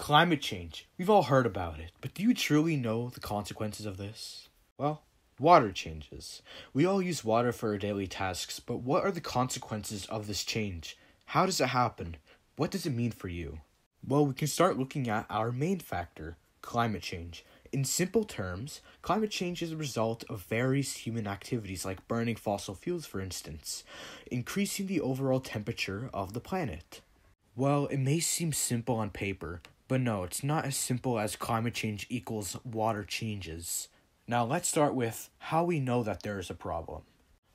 Climate change. We've all heard about it, but do you truly know the consequences of this? Well, water changes. We all use water for our daily tasks, but what are the consequences of this change? How does it happen? What does it mean for you? Well, we can start looking at our main factor, climate change. In simple terms, climate change is a result of various human activities like burning fossil fuels, for instance, increasing the overall temperature of the planet. Well, it may seem simple on paper, but no, it's not as simple as climate change equals water changes. Now let's start with how we know that there is a problem.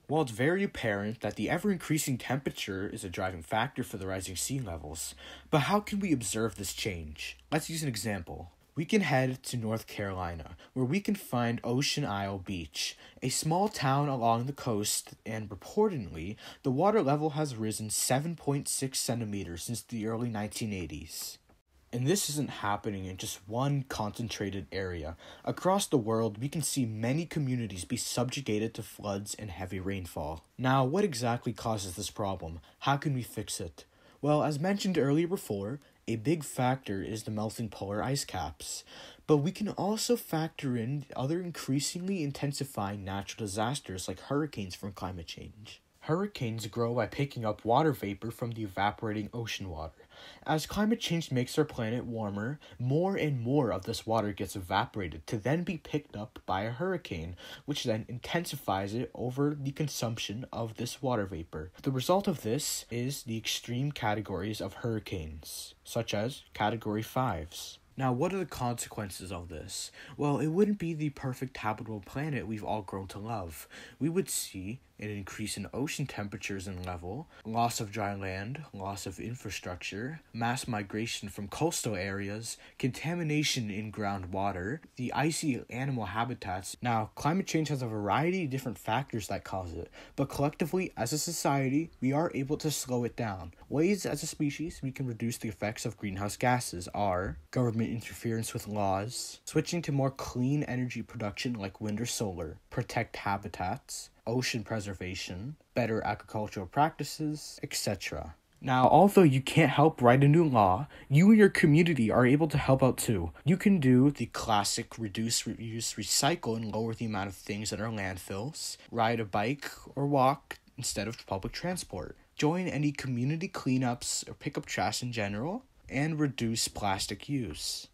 Well, it's very apparent that the ever-increasing temperature is a driving factor for the rising sea levels. But how can we observe this change? Let's use an example. We can head to North Carolina, where we can find Ocean Isle Beach, a small town along the coast, and reportedly, the water level has risen 7.6 centimeters since the early 1980s. And this isn't happening in just one concentrated area. Across the world, we can see many communities be subjugated to floods and heavy rainfall. Now, what exactly causes this problem? How can we fix it? Well, as mentioned earlier before, a big factor is the melting polar ice caps. But we can also factor in other increasingly intensifying natural disasters like hurricanes from climate change. Hurricanes grow by picking up water vapor from the evaporating ocean water. As climate change makes our planet warmer, more and more of this water gets evaporated to then be picked up by a hurricane, which then intensifies it over the consumption of this water vapor. The result of this is the extreme categories of hurricanes, such as Category 5s. Now, what are the consequences of this? Well, it wouldn't be the perfect habitable planet we've all grown to love. We would see an increase in ocean temperatures and level, loss of dry land, loss of infrastructure, mass migration from coastal areas, contamination in groundwater, the icy animal habitats. Now, climate change has a variety of different factors that cause it, but collectively, as a society, we are able to slow it down. Ways as a species we can reduce the effects of greenhouse gases are government interference with laws, switching to more clean energy production like wind or solar, protect habitats, ocean preservation, better agricultural practices, etc. Now, although you can't help write a new law, you and your community are able to help out too. You can do the classic reduce, reuse, recycle and lower the amount of things in our landfills, ride a bike or walk instead of public transport, join any community cleanups or pick up trash in general, and reduce plastic use.